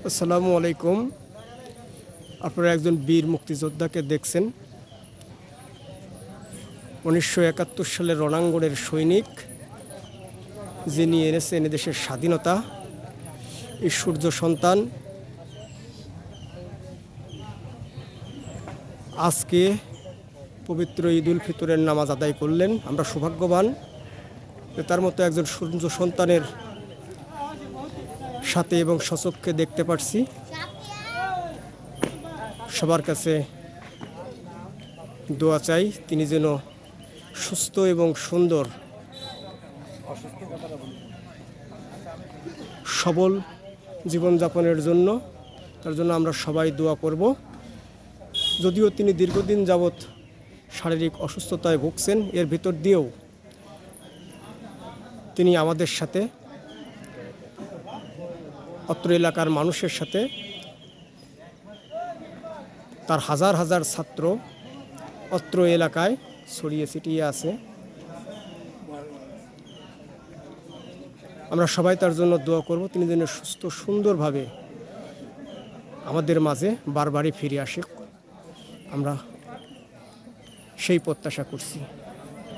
আসসালামু আলাইকুম। আপনারা একজন বীর মুক্তিযোদ্ধাকে দেখছেন। 1971 সালের রণাঙ্গনের সৈনিক, যিনি এনেছেন এদেশের স্বাধীনতা। এই সূর্য সন্তান আজকে পবিত্র ঈদ উল ফিতরের নামাজ আদায় করলেন। আমরা সৌভাগ্যবান যে তার মতো একজন সূর্য সন্তানের সাথে এবং সচক্ষে দেখতে পারছি। সবার কাছে দোয়া চাই তিনি যেন সুস্থ এবং সুন্দর সবল জীবনযাপনের জন্য তার জন্য আমরা সবাই দোয়া করব। যদিও তিনি দীর্ঘদিন যাবৎ শারীরিক অসুস্থতায় ভুগছেন, এর ভিতর দিয়েও তিনি আমাদের সাথে, অত্র এলাকার মানুষের সাথে, তার হাজার হাজার ছাত্র অত্র এলাকায় ছড়িয়ে ছিটিয়ে আছে। আমরা সবাই তার জন্য দোয়া করব তিনি যেন সুস্থ সুন্দরভাবে আমাদের মাঝে বারবারই ফিরে আসে, আমরা সেই প্রত্যাশা করছি।